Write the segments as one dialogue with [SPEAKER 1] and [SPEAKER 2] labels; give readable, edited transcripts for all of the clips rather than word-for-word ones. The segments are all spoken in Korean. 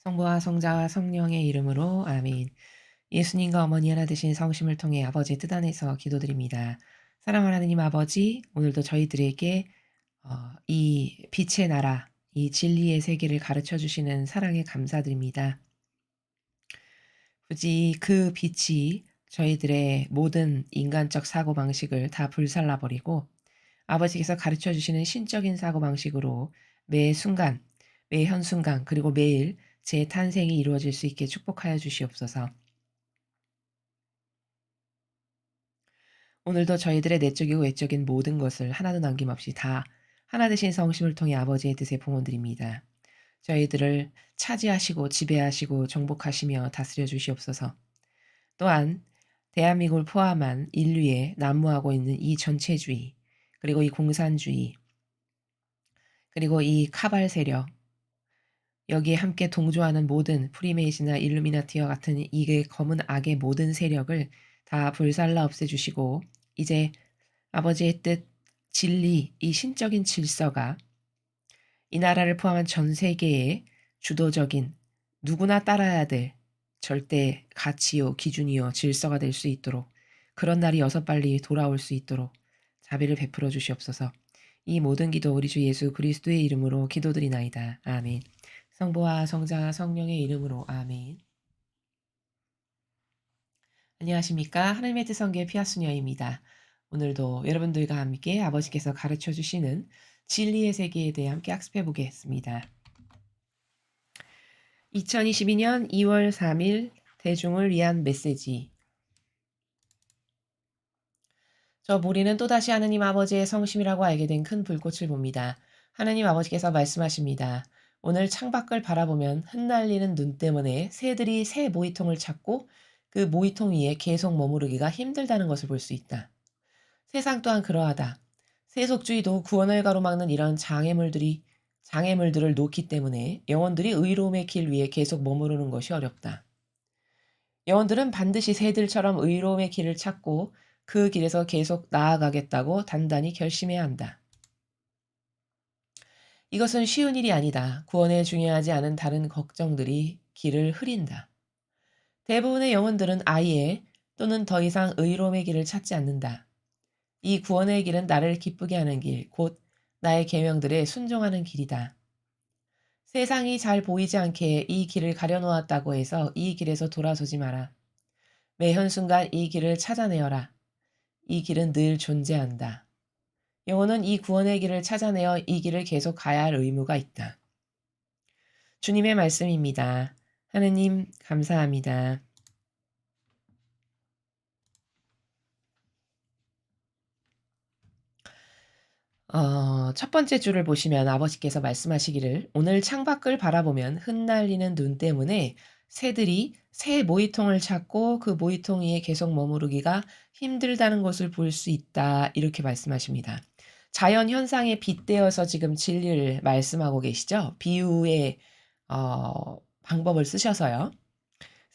[SPEAKER 1] 성부와 성자와 성령의 이름으로 아멘. 예수님과 어머니 하나 되신 성심을 통해 아버지의 뜻 안에서 기도드립니다. 사랑하는 하나님 아버지, 오늘도 저희들에게 이 빛의 나라, 이 진리의 세계를 가르쳐 주시는 사랑에 감사드립니다. 굳이 그 빛이 저희들의 모든 인간적 사고방식을 다 불살라버리고 아버지께서 가르쳐 주시는 신적인 사고방식으로 매 순간, 매 현순간, 그리고 매일 제 탄생이 이루어질 수 있게 축복하여 주시옵소서. 오늘도 저희들의 내적이고 외적인 모든 것을 하나도 남김없이 다 하나 되신 성심을 통해 아버지의 뜻에 봉헌드립니다. 저희들을 차지하시고 지배하시고 정복하시며 다스려 주시옵소서. 또한 대한민국을 포함한 인류에 난무하고 있는 이 전체주의, 그리고 이 공산주의, 그리고 이 카발 세력, 여기에 함께 동조하는 모든 프리메이슨이나 일루미나티와 같은 이게 검은 악의 모든 세력을 다 불살라 없애주시고 이제 아버지의 뜻, 진리, 이 신적인 질서가 이 나라를 포함한 전 세계의 주도적인 누구나 따라야 될 절대 가치요, 기준이요, 질서가 될 수 있도록 그런 날이 어서 빨리 돌아올 수 있도록 자비를 베풀어 주시옵소서. 이 모든 기도 우리 주 예수 그리스도의 이름으로 기도드리나이다. 아멘. 성부와 성자와 성령의 이름으로 아멘. 안녕하십니까. 하나님의 뜻 성교의 피아수녀입니다. 오늘도 여러분들과 함께 아버지께서 가르쳐 주시는 진리의 세계에 대해 함께 학습해 보겠습니다. 2022년 2월 3일 대중을 위한 메시지. 저 무리는 또다시 하느님 아버지의 성심이라고 알게 된 큰 불꽃을 봅니다. 하느님 아버지께서 말씀하십니다. 오늘 창밖을 바라보면 흩날리는 눈 때문에 새들이 새 모이통을 찾고 그 모이통 위에 계속 머무르기가 힘들다는 것을 볼 수 있다. 세상 또한 그러하다. 세속주의도 구원을 가로막는 이런 장애물들을 놓기 때문에 영혼들이 의로움의 길 위에 계속 머무르는 것이 어렵다. 영혼들은 반드시 새들처럼 의로움의 길을 찾고 그 길에서 계속 나아가겠다고 단단히 결심해야 한다. 이것은 쉬운 일이 아니다. 구원에 중요하지 않은 다른 걱정들이 길을 흐린다. 대부분의 영혼들은 아예 또는 더 이상 의로움의 길을 찾지 않는다. 이 구원의 길은 나를 기쁘게 하는 길, 곧 나의 계명들에 순종하는 길이다. 세상이 잘 보이지 않게 이 길을 가려놓았다고 해서 이 길에서 돌아서지 마라. 매 현순간 이 길을 찾아내어라. 이 길은 늘 존재한다. 영혼은 이 구원의 길을 찾아내어 이 길을 계속 가야 할 의무가 있다. 주님의 말씀입니다. 하느님 감사합니다. 첫 번째 줄을 보시면 아버지께서 말씀하시기를 오늘 창밖을 바라보면 흩날리는 눈 때문에 새들이 새 모이통을 찾고 그 모이통 위에 계속 머무르기가 힘들다는 것을 볼 수 있다. 이렇게 말씀하십니다. 자연 현상에 빗대어서 지금 진리를 말씀하고 계시죠. 비유의 방법을 쓰셔서요.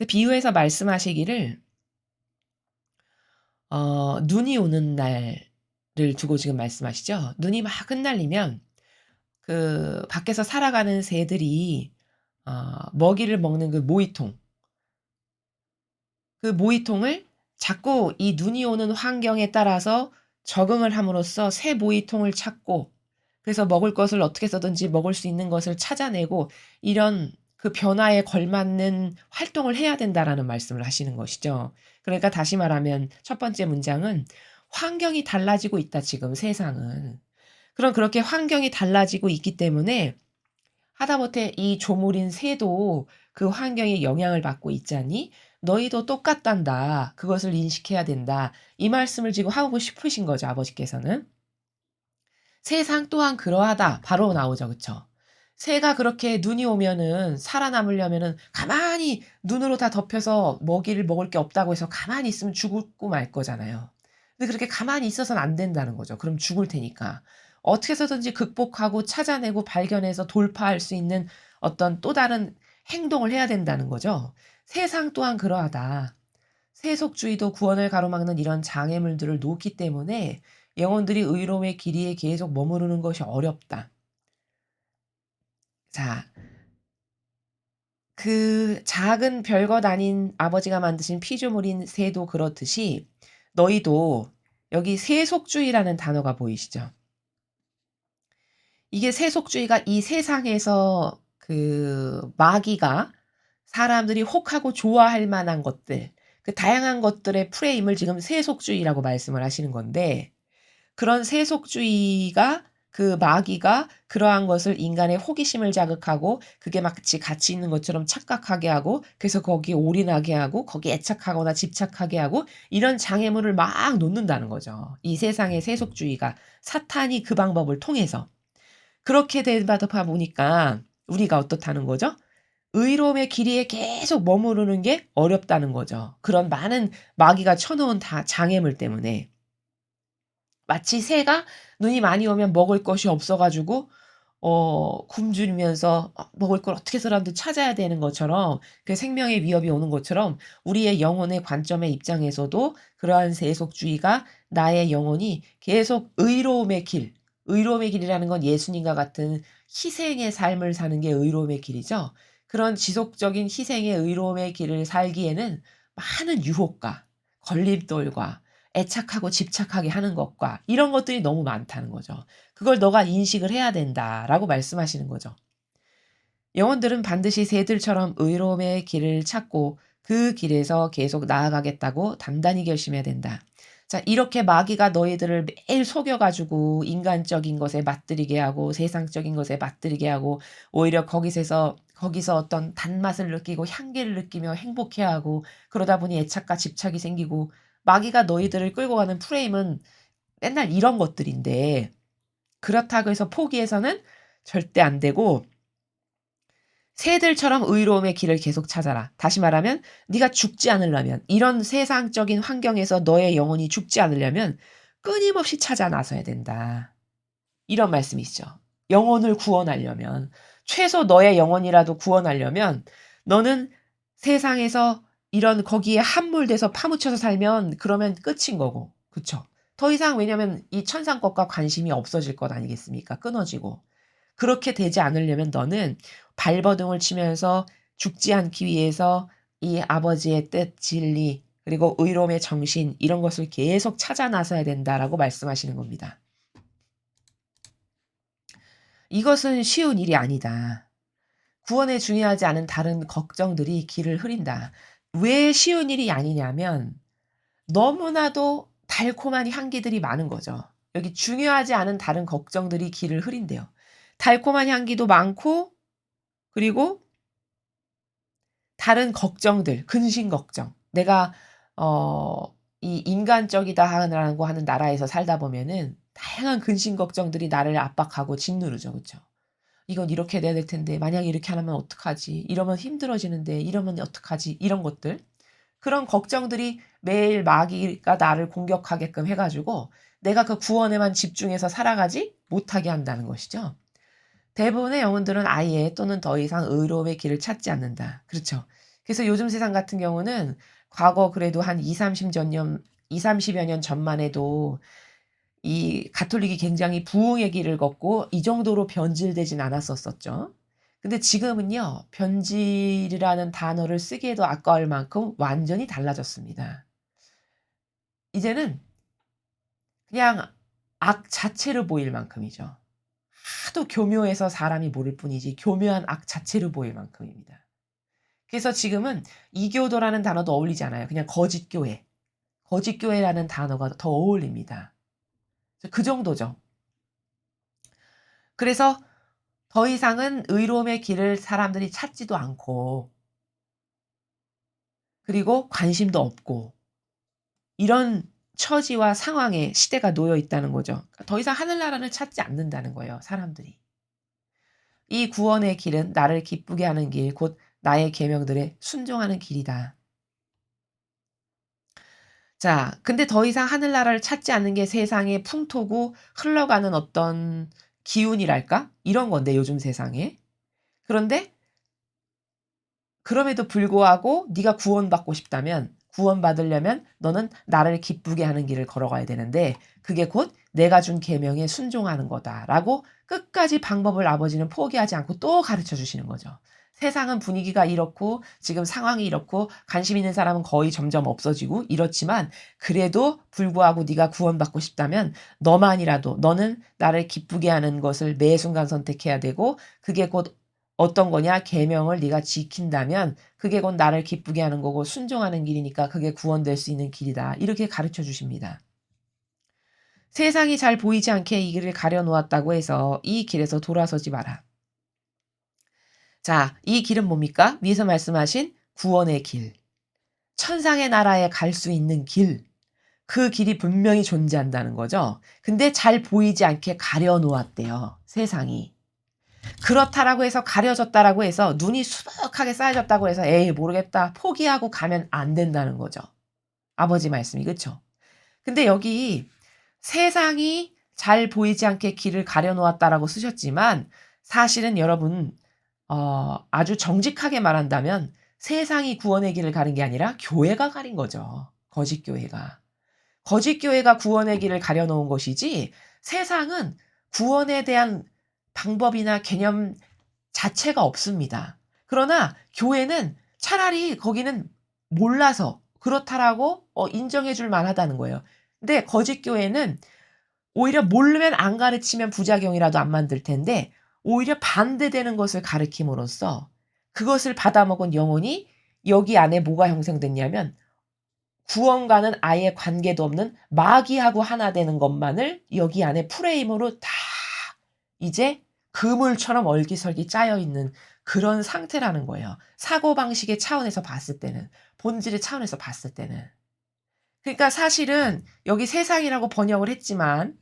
[SPEAKER 1] 비유해서 말씀하시기를 눈이 오는 날을 두고 지금 말씀하시죠. 눈이 막 흩날리면 그 밖에서 살아가는 새들이 먹이를 먹는 그 모이통, 그 모이통을 자꾸 이 눈이 오는 환경에 따라서 적응을 함으로써 새 모이통을 찾고 그래서 먹을 것을 어떻게 해서든지 먹을 수 있는 것을 찾아내고 이런 그 변화에 걸맞는 활동을 해야 된다라는 말씀을 하시는 것이죠. 그러니까 다시 말하면 첫 번째 문장은 환경이 달라지고 있다 지금 세상은. 그럼 그렇게 환경이 달라지고 있기 때문에 하다못해 이 조물인 새도 그 환경에 영향을 받고 있자니 너희도 똑같단다. 그것을 인식해야 된다. 이 말씀을 지금 하고 싶으신 거죠, 아버지께서는. 세상 또한 그러하다. 바로 나오죠. 그쵸? 새가 그렇게 눈이 오면은 살아남으려면은 가만히 눈으로 다 덮여서 먹이를 먹을 게 없다고 해서 가만히 있으면 죽고 말 거잖아요. 근데 그렇게 가만히 있어서는 안 된다는 거죠. 그럼 죽을 테니까. 어떻게 해서든지 극복하고 찾아내고 발견해서 돌파할 수 있는 어떤 또 다른 행동을 해야 된다는 거죠. 세상 또한 그러하다. 세속주의도 구원을 가로막는 이런 장애물들을 놓기 때문에 영혼들이 의로움의 길이에 계속 머무르는 것이 어렵다. 자, 그 작은 별것 아닌 아버지가 만드신 피조물인 새도 그렇듯이 너희도 여기 세속주의라는 단어가 보이시죠? 이게 세속주의가 이 세상에서 그 마귀가 사람들이 혹하고 좋아할 만한 것들, 그 다양한 것들의 프레임을 지금 세속주의라고 말씀을 하시는 건데 그런 세속주의가 그 마귀가 그러한 것을 인간의 호기심을 자극하고 그게 마치 가치 있는 것처럼 착각하게 하고 그래서 거기에 올인하게 하고 거기에 애착하거나 집착하게 하고 이런 장애물을 막 놓는다는 거죠. 이 세상의 세속주의가 사탄이 그 방법을 통해서. 그렇게 되다 보니까 우리가 어떻다는 거죠? 의로움의 길이에 계속 머무르는 게 어렵다는 거죠. 그런 많은 마귀가 쳐놓은 다 장애물 때문에. 마치 새가 눈이 많이 오면 먹을 것이 없어 가지고 굶주리면서 먹을 걸 어떻게 해서라도 찾아야 되는 것처럼 그 생명의 위협이 오는 것처럼 우리의 영혼의 관점의 입장에서도 그러한 세속주의가 나의 영혼이 계속 의로움의 길이라는 건 예수님과 같은 희생의 삶을 사는 게 의로움의 길이죠. 그런 지속적인 희생의 의로움의 길을 살기에는 많은 유혹과 걸림돌과 애착하고 집착하게 하는 것과 이런 것들이 너무 많다는 거죠. 그걸 너가 인식을 해야 된다라고 말씀하시는 거죠. 영혼들은 반드시 새들처럼 의로움의 길을 찾고 그 길에서 계속 나아가겠다고 단단히 결심해야 된다. 자, 이렇게 마귀가 너희들을 매일 속여가지고 인간적인 것에 맞들이게 하고 세상적인 것에 맞들이게 하고 오히려 거기서 어떤 단맛을 느끼고 향기를 느끼며 행복해하고 그러다 보니 애착과 집착이 생기고 마귀가 너희들을 끌고 가는 프레임은 맨날 이런 것들인데 그렇다고 해서 포기해서는 절대 안 되고 새들처럼 의로움의 길을 계속 찾아라. 다시 말하면 네가 죽지 않으려면 이런 세상적인 환경에서 너의 영혼이 죽지 않으려면 끊임없이 찾아 나서야 된다. 이런 말씀이시죠. 영혼을 구원하려면 최소 너의 영혼이라도 구원하려면 너는 세상에서 이런 거기에 함몰돼서 파묻혀서 살면 그러면 끝인 거고. 그쵸? 더 이상 왜냐면 이 천상 것과 관심이 없어질 것 아니겠습니까? 끊어지고. 그렇게 되지 않으려면 너는 발버둥을 치면서 죽지 않기 위해서 이 아버지의 뜻, 진리, 그리고 의로움의 정신 이런 것을 계속 찾아 나서야 된다라고 말씀하시는 겁니다. 이것은 쉬운 일이 아니다. 구원에 중요하지 않은 다른 걱정들이 길을 흐린다. 왜 쉬운 일이 아니냐면 너무나도 달콤한 향기들이 많은 거죠. 여기 중요하지 않은 다른 걱정들이 길을 흐린대요. 달콤한 향기도 많고 그리고 다른 걱정들, 근심 걱정. 내가 이 인간적이다라고 하는 나라에서 살다 보면은 다양한 근심 걱정들이 나를 압박하고 짓누르죠. 그쵸? 이건 이렇게 돼야 될 텐데 만약에 이렇게 안 하면 어떡하지? 이러면 힘들어지는데 이러면 어떡하지? 이런 것들. 그런 걱정들이 매일 마귀가 나를 공격하게끔 해 가지고 내가 그 구원에만 집중해서 살아가지 못하게 한다는 것이죠. 대부분의 영혼들은 아예 또는 더 이상 의로움의 길을 찾지 않는다. 그렇죠. 그래서 요즘 세상 같은 경우는 과거 그래도 한 20-30여 년 전만 해도 이 가톨릭이 굉장히 부흥의 길을 걷고 이 정도로 변질되진 않았었었죠. 근데 지금은요. 변질이라는 단어를 쓰기에도 아까울 만큼 완전히 달라졌습니다. 이제는 그냥 악 자체로 보일 만큼이죠. 하도 교묘해서 사람이 모를 뿐이지 교묘한 악 자체로 보일 만큼입니다. 그래서 지금은 이교도라는 단어도 어울리지 않아요. 그냥 거짓교회. 거짓교회라는 단어가 더 어울립니다. 그 정도죠. 그래서 더 이상은 의로움의 길을 사람들이 찾지도 않고 그리고 관심도 없고 이런 처지와 상황에 시대가 놓여 있다는 거죠. 더 이상 하늘나라를 찾지 않는다는 거예요, 사람들이. 이 구원의 길은 나를 기쁘게 하는 길, 곧 나의 계명들에 순종하는 길이다. 자, 근데 더 이상 하늘나라를 찾지 않는 게 세상의 풍토고 흘러가는 어떤 기운이랄까? 이런 건데, 요즘 세상에. 그런데 그럼에도 불구하고 네가 구원받고 싶다면 구원받으려면 너는 나를 기쁘게 하는 길을 걸어가야 되는데 그게 곧 내가 준 계명에 순종하는 거다라고 끝까지 방법을 아버지는 포기하지 않고 또 가르쳐 주시는 거죠. 세상은 분위기가 이렇고 지금 상황이 이렇고 관심 있는 사람은 거의 점점 없어지고 이렇지만 그래도 불구하고 네가 구원받고 싶다면 너만이라도 너는 나를 기쁘게 하는 것을 매 순간 선택해야 되고 그게 곧 어떤 거냐? 계명을 네가 지킨다면 그게 곧 나를 기쁘게 하는 거고 순종하는 길이니까 그게 구원될 수 있는 길이다. 이렇게 가르쳐 주십니다. 세상이 잘 보이지 않게 이 길을 가려 놓았다고 해서 이 길에서 돌아서지 마라. 자, 이 길은 뭡니까? 위에서 말씀하신 구원의 길. 천상의 나라에 갈 수 있는 길. 그 길이 분명히 존재한다는 거죠. 근데 잘 보이지 않게 가려 놓았대요. 세상이. 그렇다라고 해서 가려졌다라고 해서 눈이 수북하게 쌓여졌다고 해서 에이 모르겠다 포기하고 가면 안 된다는 거죠. 아버지 말씀이 그렇죠. 근데 여기 세상이 잘 보이지 않게 길을 가려 놓았다라고 쓰셨지만 사실은 여러분 아주 정직하게 말한다면 세상이 구원의 길을 가린 게 아니라 교회가 가린 거죠. 거짓 교회가. 거짓 교회가 구원의 길을 가려놓은 것이지 세상은 구원에 대한 방법이나 개념 자체가 없습니다. 그러나 교회는 차라리 거기는 몰라서 그렇다라고 인정해 줄 만하다는 거예요. 근데 거짓 교회는 오히려 모르면 안 가르치면 부작용이라도 안 만들 텐데 오히려 반대되는 것을 가르침으로써 그것을 받아먹은 영혼이 여기 안에 뭐가 형성됐냐면 구원과는 아예 관계도 없는 마귀하고 하나 되는 것만을 여기 안에 프레임으로 다 이제 그물처럼 얼기설기 짜여 있는 그런 상태라는 거예요. 사고방식의 차원에서 봤을 때는, 본질의 차원에서 봤을 때는. 그러니까 사실은 여기 세상이라고 번역을 했지만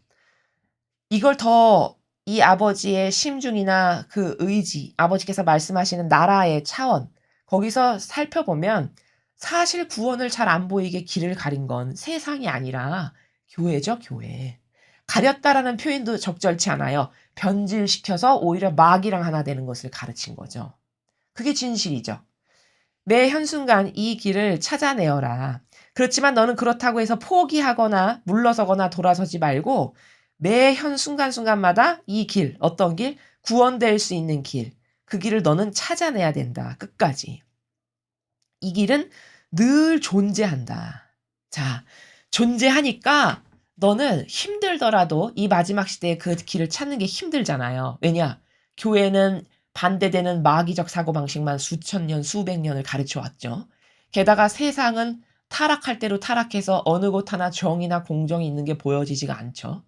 [SPEAKER 1] 이걸 더 이 아버지의 심중이나 그 의지, 아버지께서 말씀하시는 나라의 차원, 거기서 살펴보면 사실 구원을 잘 안 보이게 길을 가린 건 세상이 아니라 교회죠, 교회. 가렸다라는 표현도 적절치 않아요. 변질시켜서 오히려 마귀랑 하나 되는 것을 가르친 거죠. 그게 진실이죠. 매 현순간 이 길을 찾아내어라. 그렇지만 너는 그렇다고 해서 포기하거나 물러서거나 돌아서지 말고 매 현 순간순간마다 이 길, 어떤 길? 구원될 수 있는 길. 그 길을 너는 찾아내야 된다. 끝까지. 이 길은 늘 존재한다. 자, 존재하니까 너는 힘들더라도 이 마지막 시대에 그 길을 찾는 게 힘들잖아요. 왜냐? 교회는 반대되는 마귀적 사고방식만 수천 년, 수백 년을 가르쳐 왔죠. 게다가 세상은 타락할 대로 타락해서 어느 곳 하나 정의나 공정이 있는 게 보여지지가 않죠.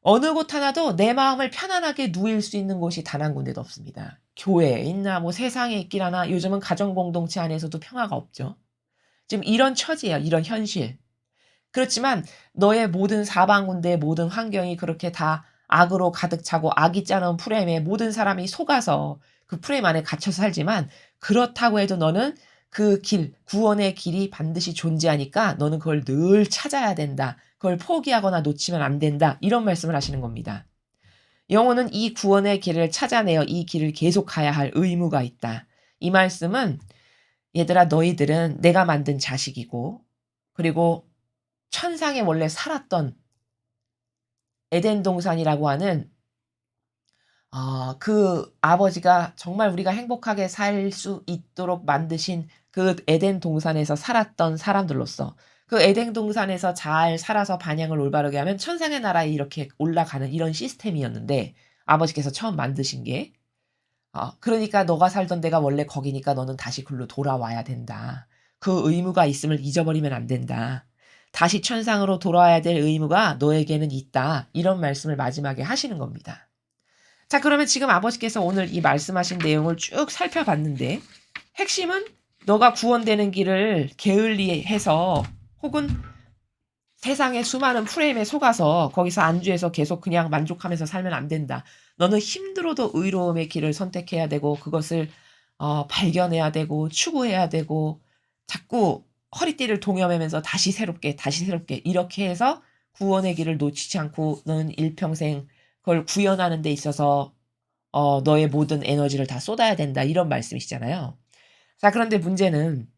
[SPEAKER 1] 어느 곳 하나도 내 마음을 편안하게 누일 수 있는 곳이 단 한 군데도 없습니다. 교회에 있나 뭐 세상에 있긴 하나 요즘은 가정공동체 안에서도 평화가 없죠. 지금 이런 처지예요. 이런 현실. 그렇지만 너의 모든 사방군데 모든 환경이 그렇게 다 악으로 가득 차고 악이 짜놓은 프레임에 모든 사람이 속아서 그 프레임 안에 갇혀서 살지만 그렇다고 해도 너는 그 길, 구원의 길이 반드시 존재하니까 너는 그걸 늘 찾아야 된다. 그걸 포기하거나 놓치면 안 된다. 이런 말씀을 하시는 겁니다. 영혼은 이 구원의 길을 찾아내어 이 길을 계속 가야 할 의무가 있다. 이 말씀은 얘들아 너희들은 내가 만든 자식이고 그리고 천상에 원래 살았던 에덴 동산이라고 하는 그 아버지가 정말 우리가 행복하게 살 수 있도록 만드신 그 에덴 동산에서 살았던 사람들로서 그 에덴 동산에서 잘 살아서 반향을 올바르게 하면 천상의 나라에 이렇게 올라가는 이런 시스템이었는데 아버지께서 처음 만드신 게 그러니까 너가 살던 데가 원래 거기니까 너는 다시 글로 돌아와야 된다. 그 의무가 있음을 잊어버리면 안 된다. 다시 천상으로 돌아와야 될 의무가 너에게는 있다. 이런 말씀을 마지막에 하시는 겁니다. 자, 그러면 지금 아버지께서 오늘 이 말씀하신 내용을 쭉 살펴봤는데 핵심은 너가 구원되는 길을 게을리해서 혹은 세상의 수많은 프레임에 속아서 거기서 안주해서 계속 그냥 만족하면서 살면 안 된다. 너는 힘들어도 의로움의 길을 선택해야 되고 그것을 발견해야 되고 추구해야 되고 자꾸 허리띠를 동여매면서 다시 새롭게 이렇게 해서 구원의 길을 놓치지 않고 너는 일평생 그걸 구현하는 데 있어서 너의 모든 에너지를 다 쏟아야 된다. 이런 말씀이시잖아요. 자, 그런데 문제는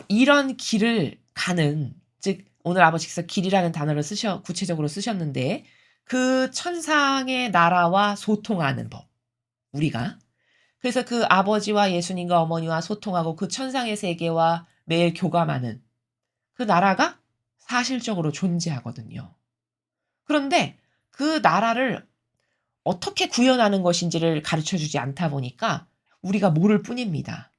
[SPEAKER 1] 이런 길을 가는 즉 오늘 아버지께서 길이라는 단어를 구체적으로 쓰셨는데 그 천상의 나라와 소통하는 법. 우리가. 그래서 그 아버지와 예수님과 어머니와 소통하고 그 천상의 세계와 매일 교감하는 그 나라가 사실적으로 존재하거든요. 그런데 그 나라를 어떻게 구현하는 것인지를 가르쳐 주지 않다 보니까 우리가 모를 뿐입니다.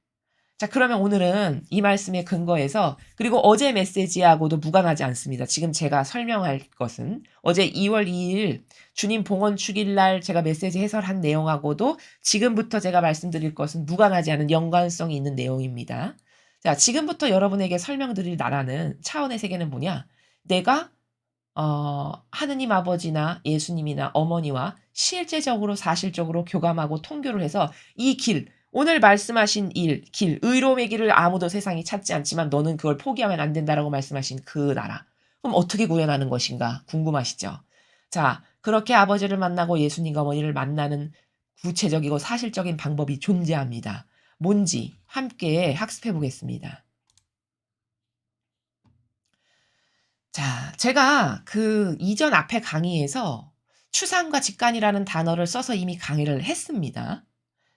[SPEAKER 1] 자, 그러면 오늘은 이 말씀의 근거에서 그리고 어제 메시지하고도 무관하지 않습니다. 지금 제가 설명할 것은 어제 2월 2일 주님 봉헌 축일날 제가 메시지 해설한 내용하고도 지금부터 제가 말씀드릴 것은 무관하지 않은 연관성이 있는 내용입니다. 자, 지금부터 여러분에게 설명드릴 나라는 차원의 세계는 뭐냐? 내가 하느님 아버지나 예수님이나 어머니와 실제적으로 사실적으로 교감하고 통교를 해서 이 길, 오늘 말씀하신 길, 의로움의 길을 아무도 세상이 찾지 않지만 너는 그걸 포기하면 안 된다라고 말씀하신 그 나라. 그럼 어떻게 구현하는 것인가 궁금하시죠? 자, 그렇게 아버지를 만나고 예수님과 어머니를 만나는 구체적이고 사실적인 방법이 존재합니다. 뭔지 함께 학습해 보겠습니다. 자, 제가 그 이전 앞에 강의에서 추상과 직관이라는 단어를 써서 이미 강의를 했습니다.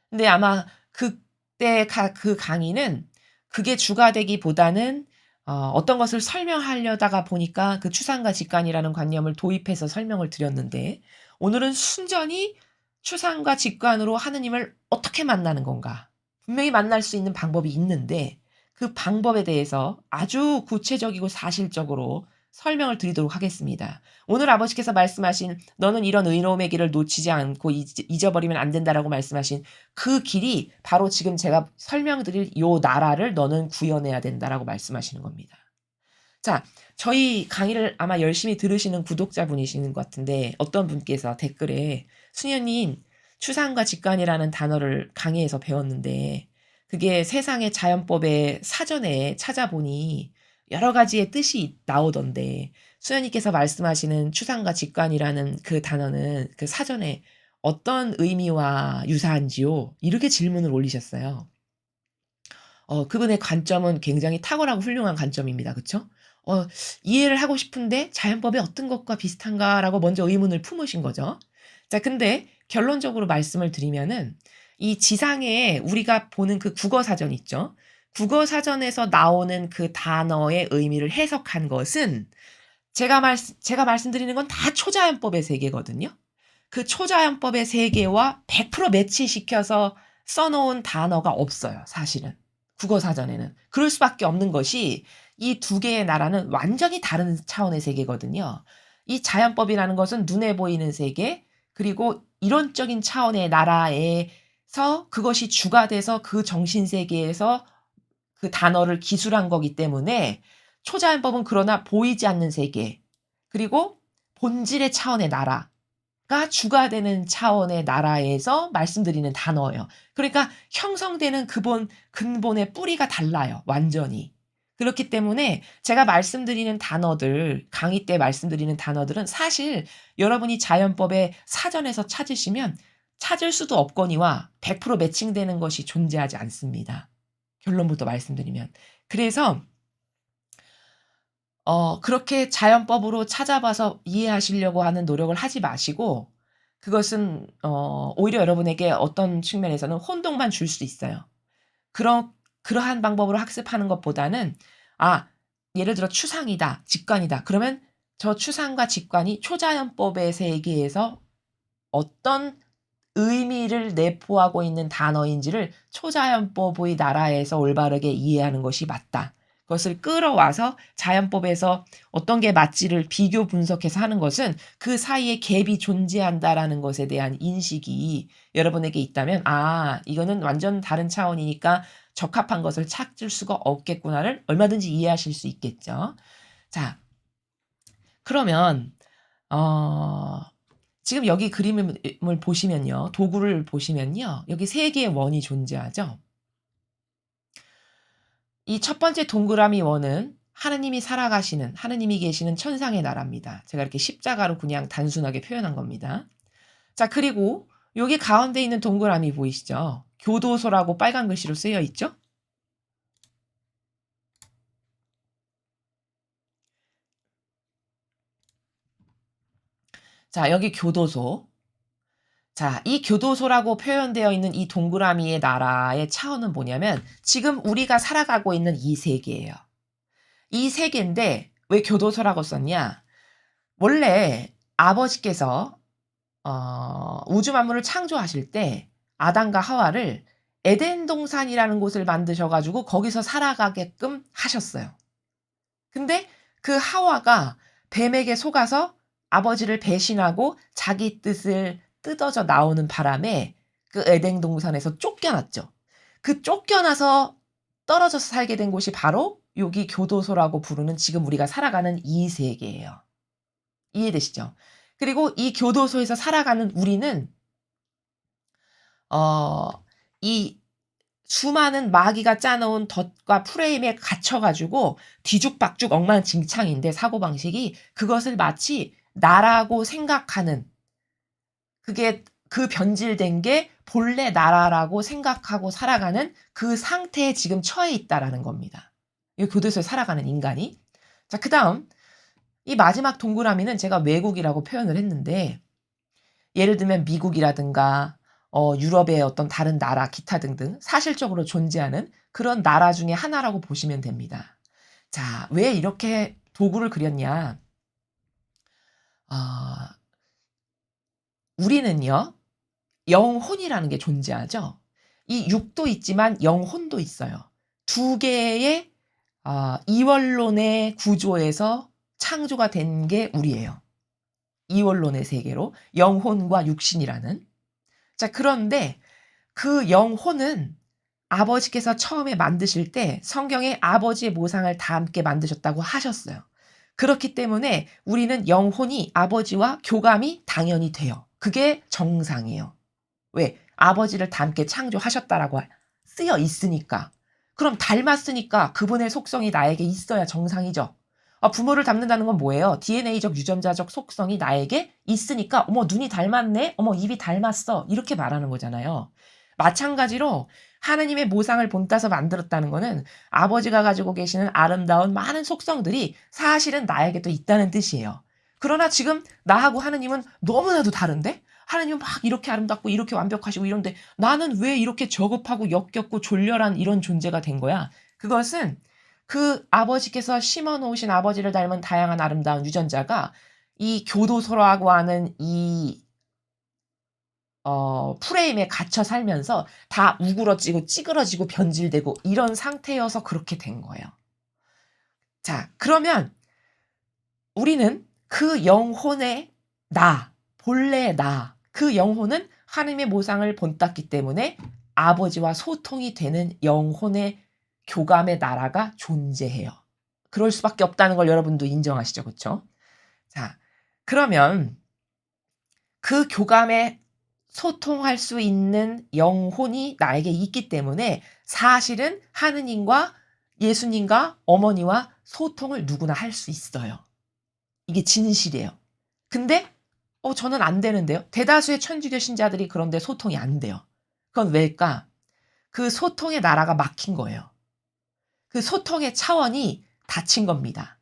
[SPEAKER 1] 근데 아마 그때 그 강의는 그게 주가 되기보다는 어떤 것을 설명하려다가 보니까 그 추상과 직관이라는 관념을 도입해서 설명을 드렸는데 오늘은 순전히 추상과 직관으로 하느님을 어떻게 만나는 건가? 분명히 만날 수 있는 방법이 있는데 그 방법에 대해서 아주 구체적이고 사실적으로 설명을 드리도록 하겠습니다. 오늘 아버지께서 말씀하신 너는 이런 의로움의 길을 놓치지 않고 잊어버리면 안 된다라고 말씀하신 그 길이 바로 지금 제가 설명드릴 요 나라를 너는 구현해야 된다라고 말씀하시는 겁니다. 자, 저희 강의를 아마 열심히 들으시는 구독자분이시는 것 같은데 어떤 분께서 댓글에 수녀님 추상과 직관이라는 단어를 강의에서 배웠는데 그게 세상의 자연법의 사전에 찾아보니 여러 가지의 뜻이 나오던데 수녀님께서 말씀하시는 추상과 직관이라는 그 단어는 그 사전에 어떤 의미와 유사한지요? 이렇게 질문을 올리셨어요. 그분의 관점은 굉장히 탁월하고 훌륭한 관점입니다. 그쵸? 어, 이해를 하고 싶은데 자연법이 어떤 것과 비슷한가라고 먼저 의문을 품으신 거죠. 자, 근데 결론적으로 말씀을 드리면은 이 지상에 우리가 보는 그 국어 사전 있죠? 국어 사전에서 나오는 그 단어의 의미를 해석한 것은 제가 말씀드리는 건 다 초자연법의 세계거든요. 그 초자연법의 세계와 100% 매치시켜서 써놓은 단어가 없어요, 사실은. 국어 사전에는. 그럴 수밖에 없는 것이 이 두 개의 나라는 완전히 다른 차원의 세계거든요. 이 자연법이라는 것은 눈에 보이는 세계, 그리고 이론적인 차원의 나라에서 그것이 주가 돼서 그 정신 세계에서 그 단어를 기술한 거기 때문에 초자연법은 그러나 보이지 않는 세계, 그리고 본질의 차원의 나라, 가 주가 되는 차원의 나라에서 말씀드리는 단어예요. 그러니까 형성되는 근본의 뿌리가 달라요. 완전히. 그렇기 때문에 제가 말씀드리는 단어들, 강의 때 말씀드리는 단어들은 사실 여러분이 자연법의 사전에서 찾으시면 찾을 수도 없거니와 100% 매칭되는 것이 존재하지 않습니다. 결론부터 말씀드리면. 그래서 그렇게 자연법으로 찾아봐서 이해하시려고 하는 노력을 하지 마시고 그것은 오히려 여러분에게 어떤 측면에서는 혼동만 줄 수 있어요. 그러한 방법으로 학습하는 것보다는 아, 예를 들어 추상이다, 직관이다. 그러면 저 추상과 직관이 초자연법의 세계에서 어떤 의미를 내포하고 있는 단어인지를 초자연법의 나라에서 올바르게 이해하는 것이 맞다. 그것을 끌어와서 자연법에서 어떤 게 맞지를 비교 분석해서 하는 것은 그 사이에 갭이 존재한다라는 것에 대한 인식이 여러분에게 있다면 아, 이거는 완전 다른 차원이니까 적합한 것을 찾을 수가 없겠구나를 얼마든지 이해하실 수 있겠죠. 자, 그러면 어 지금 여기 그림을 보시면요. 도구를 보시면요. 여기 세 개의 원이 존재하죠. 이 첫 번째 동그라미 원은 하느님이 살아가시는, 하느님이 계시는 천상의 나라입니다. 제가 이렇게 십자가로 그냥 단순하게 표현한 겁니다. 자, 그리고 여기 가운데 있는 동그라미 보이시죠? 교도소라고 빨간 글씨로 쓰여 있죠? 자, 여기 교도소. 자, 이 교도소라고 표현되어 있는 이 동그라미의 나라의 차원은 뭐냐면 지금 우리가 살아가고 있는 이 세계예요. 이 세계인데 왜 교도소라고 썼냐? 원래 아버지께서 우주 만물을 창조하실 때 아담과 하와를 에덴 동산이라는 곳을 만드셔 가지고 거기서 살아가게끔 하셨어요. 근데 그 하와가 뱀에게 속아서 아버지를 배신하고 자기 뜻을 뜯어져 나오는 바람에 그 에덴 동산에서 쫓겨났죠. 그 쫓겨나서 떨어져서 살게 된 곳이 바로 여기 교도소라고 부르는 지금 우리가 살아가는 이 세계예요. 이해되시죠? 그리고 이 교도소에서 살아가는 우리는 어 이 수많은 마귀가 짜 놓은 덫과 프레임에 갇혀 가지고 뒤죽박죽 엉망진창인데 사고방식이 그것을 마치 나라고 생각하는 그게 그 변질된 게 본래 나라라고 생각하고 살아가는 그 상태에 지금 처해 있다라는 겁니다. 이 교도소에 살아가는 인간이. 자, 그다음 이 마지막 동그라미는 제가 외국이라고 표현을 했는데 예를 들면 미국이라든가 유럽의 어떤 다른 나라 기타 등등 사실적으로 존재하는 그런 나라 중에 하나라고 보시면 됩니다. 자, 왜 이렇게 도구를 그렸냐? 아, 우리는요. 영혼이라는 게 존재하죠. 이 육도 있지만 영혼도 있어요. 두 개의 이원론의 구조에서 창조가 된 게 우리예요. 이원론의 세계로 영혼과 육신이라는. 자, 그런데 그 영혼은 아버지께서 처음에 만드실 때 성경에 아버지의 모상을 다 함께 만드셨다고 하셨어요. 그렇기 때문에 우리는 영혼이 아버지와 교감이 당연히 돼요. 그게 정상이에요. 왜? 아버지를 다 함께 창조하셨다라고 쓰여 있으니까. 그럼 닮았으니까 그분의 속성이 나에게 있어야 정상이죠. 부모를 닮는다는 건 뭐예요? DNA적 유전자적 속성이 나에게 있으니까 어머 눈이 닮았네? 어머 입이 닮았어. 이렇게 말하는 거잖아요. 마찬가지로 하느님의 모상을 본따서 만들었다는 거는 아버지가 가지고 계시는 아름다운 많은 속성들이 사실은 나에게도 있다는 뜻이에요. 그러나 지금 나하고 하느님은 너무나도 다른데? 하느님은 막 이렇게 아름답고 이렇게 완벽하시고 이런데 나는 왜 이렇게 저급하고 역겹고 졸렬한 이런 존재가 된 거야? 그것은 그 아버지께서 심어 놓으신 아버지를 닮은 다양한 아름다운 유전자가 이 교도소라고 하는 이 프레임에 갇혀 살면서 다 우그러지고 찌그러지고 변질되고 이런 상태여서 그렇게 된 거예요. 자, 그러면 우리는 그 영혼의 나, 본래의 나, 그 영혼은 하느님의 모상을 본땄기 때문에 아버지와 소통이 되는 영혼의 교감의 나라가 존재해요. 그럴 수밖에 없다는 걸 여러분도 인정하시죠, 그렇죠? 자, 그러면 그 교감에 소통할 수 있는 영혼이 나에게 있기 때문에 사실은 하느님과 예수님과 어머니와 소통을 누구나 할 수 있어요. 이게 진실이에요. 근데 저는 안 되는데요. 대다수의 천주교 신자들이 그런데 소통이 안 돼요. 그건 왜일까? 그 소통의 나라가 막힌 거예요. 그 소통의 차원이 닫힌 겁니다.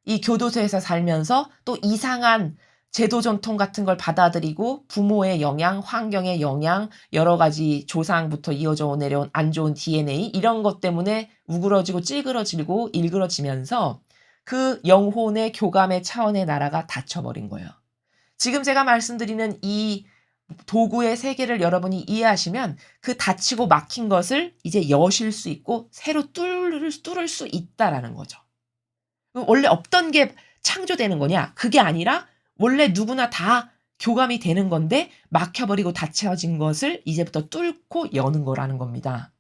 [SPEAKER 1] 이 교도소에서 살면서 또 이상한 제도 전통 같은 걸 받아들이고 부모의 영향, 환경의 영향, 여러 가지 조상부터 이어져 내려온 안 좋은 DNA 이런 것 때문에 우그러지고 찌그러지고 일그러지면서 그 영혼의 교감의 차원의 나라가 닫혀버린 거예요. 지금 제가 말씀드리는 이 도구의 세계를 여러분이 이해하시면 그 닫히고 막힌 것을 이제 여실 수 있고 새로 뚫을 수 있다라는 거죠. 원래 없던 게 창조되는 거냐? 그게 아니라 원래 누구나 다 교감이 되는 건데 막혀버리고 닫혀진 것을 이제부터 뚫고 여는 거라는 겁니다.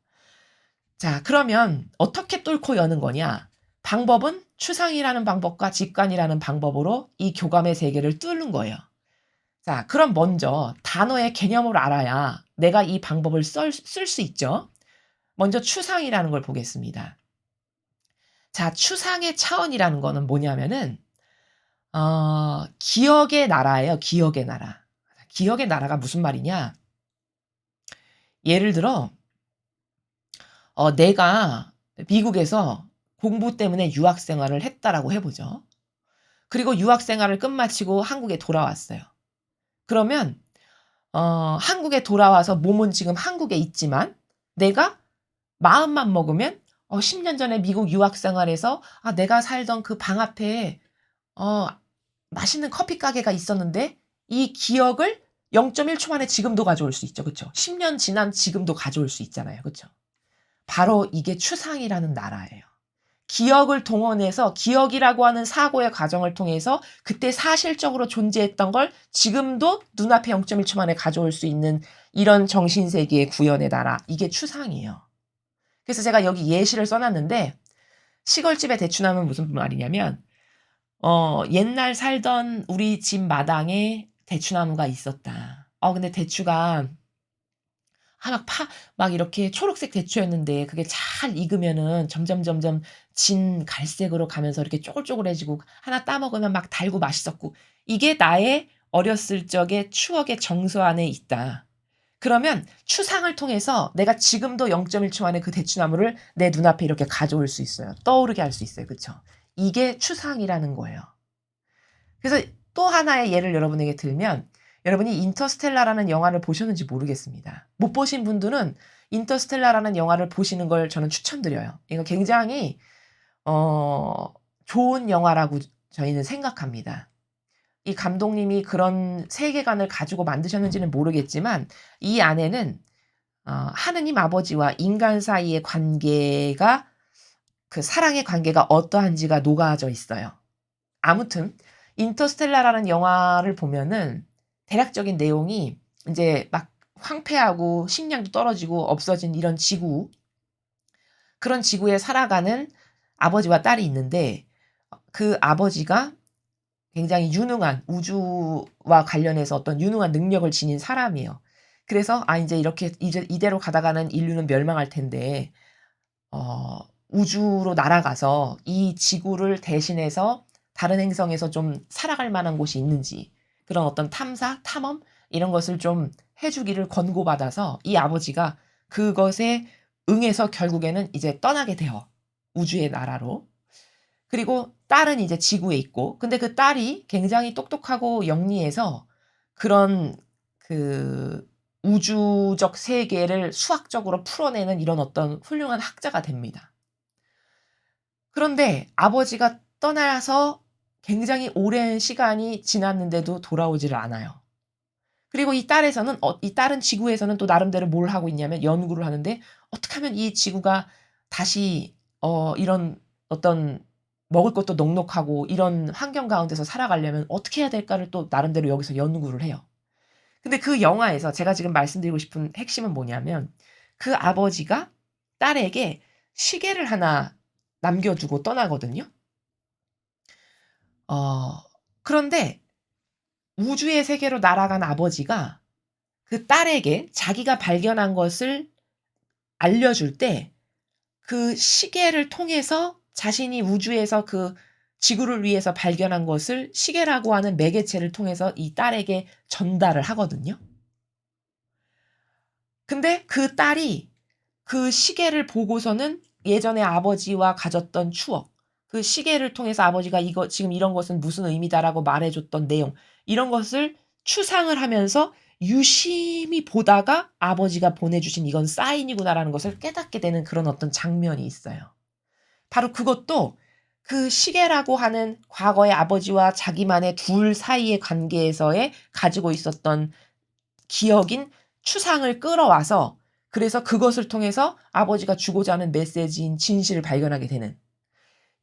[SPEAKER 1] 자, 그러면 어떻게 뚫고 여는 거냐? 방법은 추상이라는 방법과 직관이라는 방법으로 이 교감의 세계를 뚫는 거예요. 자, 그럼 먼저 단어의 개념을 알아야 내가 이 방법을 쓸 수 있죠. 먼저 추상이라는 걸 보겠습니다. 자, 추상의 차원이라는 거는 뭐냐면은 기억의 나라예요. 기억의 나라. 기억의 나라가 무슨 말이냐? 예를 들어 내가 미국에서 공부 때문에 유학 생활을 했다라고 해 보죠. 그리고 유학 생활을 끝마치고 한국에 돌아왔어요. 그러면 한국에 돌아와서 몸은 지금 한국에 있지만 내가 마음만 먹으면 10년 전에 미국 유학 생활에서 내가 살던 그 방 앞에 어 맛있는 커피 가게가 있었는데 이 기억을 0.1초 만에 지금도 가져올 수 있죠. 그쵸? 10년 지난 지금도 가져올 수 있잖아요. 그쵸? 바로 이게 추상이라는 나라예요. 기억을 동원해서 기억이라고 하는 사고의 과정을 통해서 그때 사실적으로 존재했던 걸 지금도 눈앞에 0.1초 만에 가져올 수 있는 이런 정신세계의 구현의 나라. 이게 추상이에요. 그래서 제가 여기 예시를 써놨는데 시골집에 대추나무는 무슨 말이냐면 옛날 살던 우리 집 마당에 대추나무가 있었다. 근데 대추가 막 이렇게 초록색 대추였는데 그게 잘 익으면은 점점 진 갈색으로 가면서 이렇게 쪼글쪼글해지고 하나 따먹으면 막 달고 맛있었고 이게 나의 어렸을 적의 추억의 정서 안에 있다. 그러면 추상을 통해서 내가 지금도 0.1초 만에 그 대추나무를 내 눈앞에 이렇게 가져올 수 있어요. 떠오르게 할 수 있어요. 그쵸? 이게 추상이라는 거예요. 그래서 또 하나의 예를 여러분에게 들면 여러분이 인터스텔라라는 영화를 보셨는지 모르겠습니다. 못 보신 분들은 인터스텔라라는 영화를 보시는 걸 저는 추천드려요. 이거 굉장히 좋은 영화라고 저희는 생각합니다. 이 감독님이 그런 세계관을 가지고 만드셨는지는 모르겠지만 이 안에는 하느님 아버지와 인간 사이의 관계가 그 사랑의 관계가 어떠한지가 녹아져 있어요. 아무튼 인터스텔라라는 영화를 보면은 대략적인 내용이 이제 막 황폐하고 식량도 떨어지고 없어진 이런 지구, 그런 지구에 살아가는 아버지와 딸이 있는데 그 아버지가 굉장히 유능한 우주와 관련해서 어떤 유능한 능력을 지닌 사람이에요. 그래서 이제 이렇게 이대로 가다가는 인류는 멸망할 텐데 우주로 날아가서 이 지구를 대신해서 다른 행성에서 좀 살아갈 만한 곳이 있는지 그런 어떤 탐사, 탐험 이런 것을 좀 해주기를 권고받아서 이 아버지가 그것에 응해서 결국에는 이제 떠나게 돼요. 우주의 나라로. 그리고 딸은 이제 지구에 있고 근데 그 딸이 굉장히 똑똑하고 영리해서 그런 그 우주적 세계를 수학적으로 풀어내는 이런 어떤 훌륭한 학자가 됩니다. 그런데 아버지가 떠나서 굉장히 오랜 시간이 지났는데도 돌아오지를 않아요. 그리고 이 딸은 지구에서는 또 나름대로 뭘 하고 있냐면 연구를 하는데 어떻게 하면 이 지구가 다시 이런 어떤 먹을 것도 넉넉하고 이런 환경 가운데서 살아가려면 어떻게 해야 될까를 또 나름대로 여기서 연구를 해요. 근데 그 영화에서 제가 지금 말씀드리고 싶은 핵심은 뭐냐면 그 아버지가 딸에게 시계를 하나 남겨두고 떠나거든요. 그런데 우주의 세계로 날아간 아버지가 그 딸에게 자기가 발견한 것을 알려줄 때 그 시계를 통해서 자신이 우주에서 그 지구를 위해서 발견한 것을 시계라고 하는 매개체를 통해서 이 딸에게 전달을 하거든요. 근데 그 딸이 그 시계를 보고서는 예전에 아버지와 가졌던 추억, 그 시계를 통해서 아버지가 이거 지금 이런 것은 무슨 의미다라고 말해줬던 내용, 이런 것을 추상을 하면서 유심히 보다가 아버지가 보내주신 이건 사인이구나라는 것을 깨닫게 되는 그런 어떤 장면이 있어요. 바로 그것도 그 시계라고 하는 과거의 아버지와 자기만의 둘 사이의 관계에서의 가지고 있었던 기억인 추상을 끌어와서 그래서 그것을 통해서 아버지가 주고자 하는 메시지인 진실을 발견하게 되는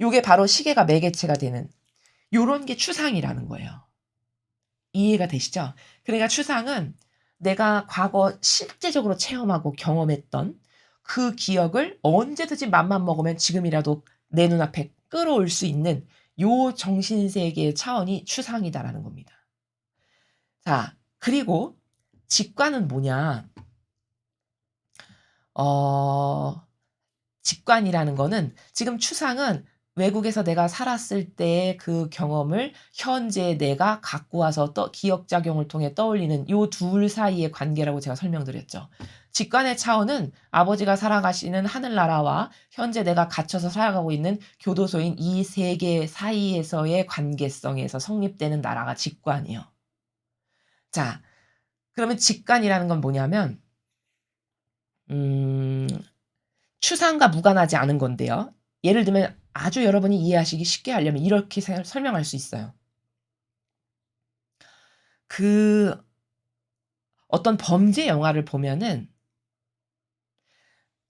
[SPEAKER 1] 요게 바로 시계가 매개체가 되는 요런 게 추상이라는 거예요. 이해가 되시죠? 그러니까 추상은 내가 과거 실제적으로 체험하고 경험했던 그 기억을 언제든지 맘만 먹으면 지금이라도 내 눈앞에 끌어올 수 있는 요 정신세계의 차원이 추상이다라는 겁니다. 자, 그리고 직관은 뭐냐? 직관이라는 거는 지금 추상은 외국에서 내가 살았을 때의 그 경험을 현재 내가 갖고 와서 기억작용을 통해 떠올리는 요 둘 사이의 관계라고 제가 설명드렸죠. 직관의 차원은 아버지가 살아가시는 하늘나라와 현재 내가 갇혀서 살아가고 있는 교도소인 이 세계 사이에서의 관계성에서 성립되는 나라가 직관이에요. 자, 그러면 직관이라는 건 뭐냐면 추상과 무관하지 않은 건데요. 예를 들면 아주 여러분이 이해하시기 쉽게 하려면 이렇게 설명할 수 있어요. 그 어떤 범죄 영화를 보면은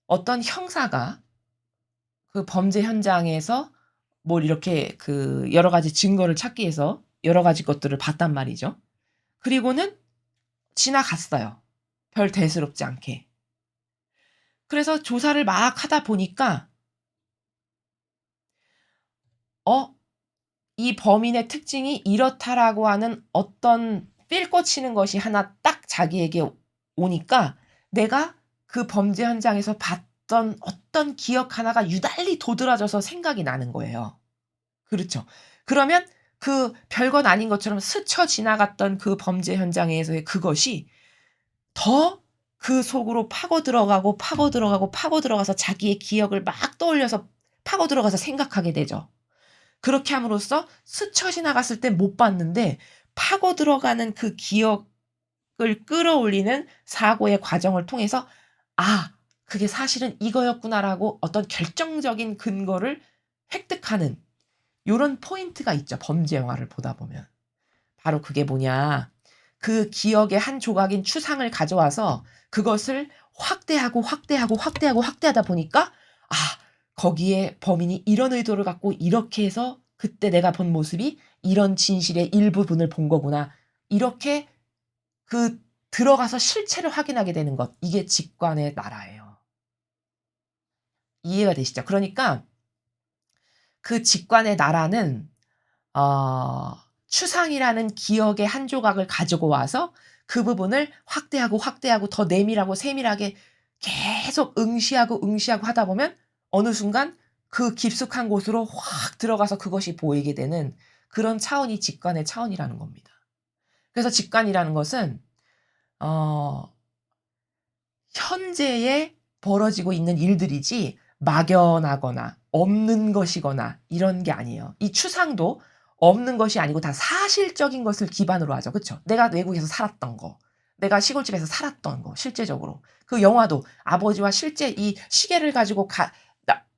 [SPEAKER 1] 어떤 형사가 그 범죄 현장에서 뭘 이렇게 여러 가지 증거를 찾기 위해서 여러 가지 것들을 봤단 말이죠. 그리고는 지나갔어요, 별 대수롭지 않게. 그래서 조사를 막 하다 보니까 이 범인의 특징이 이렇다라고 하는 어떤 필 꽂히는 것이 하나 딱 자기에게 오니까 내가 그 범죄 현장에서 봤던 어떤 기억 하나가 유달리 도드라져서 생각이 나는 거예요. 그렇죠. 그러면 그 별것 아닌 것처럼 스쳐 지나갔던 그 범죄 현장에서의 그것이 더 그 속으로 파고 들어가고 파고 들어가고 파고 들어가서 자기의 기억을 막 떠올려서 파고 들어가서 생각하게 되죠. 그렇게 함으로써 스쳐 지나갔을 땐 못 봤는데 파고 들어가는 그 기억을 끌어올리는 사고의 과정을 통해서 '아, 그게 사실은 이거였구나.'라고 어떤 결정적인 근거를 획득하는 요런 포인트가 있죠, 범죄 영화를 보다 보면. 바로 그게 뭐냐, 그 기억의 한 조각인 추상을 가져와서 그것을 확대하고 확대하고 확대하고 확대하다 보니까 '아, 거기에 범인이 이런 의도를 갖고 이렇게 해서 그때 내가 본 모습이 이런 진실의 일부분을 본 거구나.' 이렇게 들어가서 실체를 확인하게 되는 것. 이게 직관의 나라예요. 이해가 되시죠? 그러니까 그 직관의 나라는 어 추상이라는 기억의 한 조각을 가지고 와서 그 부분을 확대하고 확대하고 더 내밀하고 세밀하게 계속 응시하고 응시하고 하다 보면 어느 순간 그 깊숙한 곳으로 확 들어가서 그것이 보이게 되는 그런 차원이 직관의 차원이라는 겁니다. 그래서 직관이라는 것은 어 현재에 벌어지고 있는 일들이지 막연하거나 없는 것이거나 이런 게 아니에요. 이 추상도 없는 것이 아니고 다 사실적인 것을 기반으로 하죠. 그쵸? 내가 외국에서 살았던 거, 내가 시골집에서 살았던 거 실제적으로. 그 영화도 아버지와 실제 이 시계를 가지고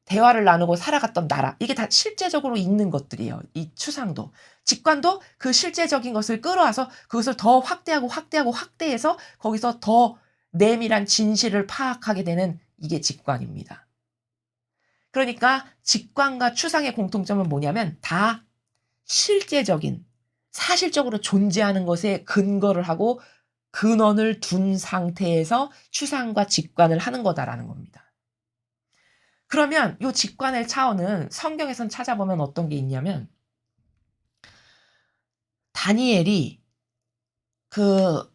[SPEAKER 1] 대화를 나누고 살아갔던 나라, 이게 다 실제적으로 있는 것들이에요, 이 추상도. 직관도 그 실제적인 것을 끌어와서 그것을 더 확대하고 확대하고 확대해서 거기서 더 내밀한 진실을 파악하게 되는 이게 직관입니다. 그러니까 직관과 추상의 공통점은 뭐냐면 다 실제적인, 사실적으로 존재하는 것에 근거를 하고 근원을 둔 상태에서 추상과 직관을 하는 거다라는 겁니다. 그러면 요 직관의 차원은 성경에선 찾아보면 어떤 게 있냐면 다니엘이 그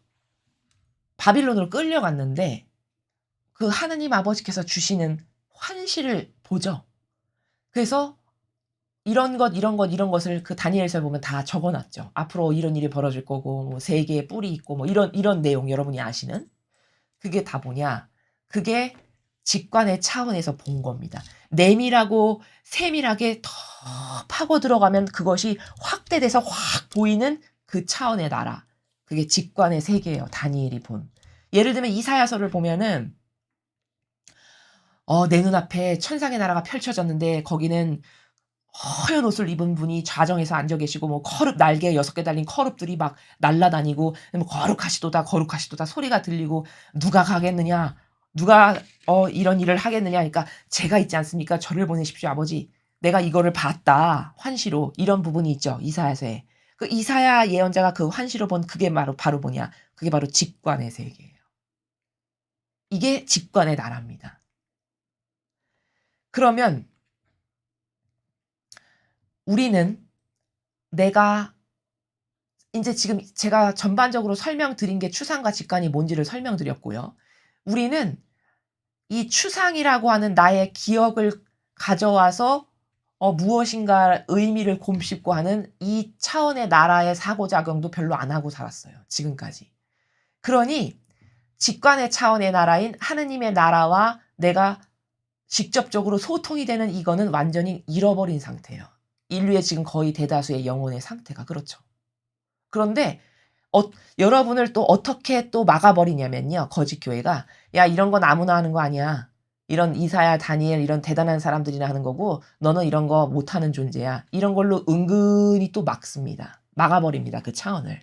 [SPEAKER 1] 바빌론으로 끌려갔는데 그 하느님 아버지께서 주시는 환시를 보죠. 그래서 이런 것, 이런 것, 이런 것을 그 다니엘서에 보면 다 적어 놨죠. 앞으로 이런 일이 벌어질 거고 뭐 세 개의 뿔이 있고 뭐 이런 내용 여러분이 아시는. 그게 다 뭐냐? 그게 직관의 차원에서 본 겁니다. 내밀하고 세밀하게 더 파고 들어가면 그것이 확대돼서 확 보이는 그 차원의 나라. 그게 직관의 세계예요, 다니엘이 본. 예를 들면 이사야서를 보면은 내 눈앞에 천상의 나라가 펼쳐졌는데 거기는 허연 옷을 입은 분이 좌정에서 앉아 계시고 뭐 커룹 날개에 6개 달린 커룹들이 막 날아다니고 뭐 "거룩하시도다, 거룩하시도다." 소리가 들리고 "누가 가겠느냐? 누가 이런 일을 하겠느냐." 하니까 "제가 있지 않습니까? 저를 보내십시오 아버지. 내가 이거를 봤다. 환시로." 이런 부분이 있죠, 이사야서에. 그 이사야 예언자가 그 환시로 본 그게 바로 뭐냐? 그게 바로 직관의 세계예요. 이게 직관의 나라입니다. 그러면 우리는 내가 인제 지금 제가 전반적으로 설명드린 게 추상과 직관이 뭔지를 설명드렸고요. 우리는 이 추상이라고 하는 나의 기억을 가져와서 무엇인가 의미를 곱씹고 하는 이 차원의 나라의 사고작용도 별로 안 하고 살았어요, 지금까지. 그러니 직관의 차원의 나라인 하느님의 나라와 내가 직접적으로 소통이 되는 이거는 완전히 잃어버린 상태예요. 인류의 지금 거의 대다수의 영혼의 상태가 그렇죠. 그런데 여러분을 또 어떻게 또 막아버리냐면요. 거짓 교회가 "야 이런 건 아무나 하는 거 아니야. 이런 이사야, 다니엘 이런 대단한 사람들이나 하는 거고 너는 이런 거 못하는 존재야." 이런 걸로 은근히 또 막습니다. 막아버립니다, 그 차원을.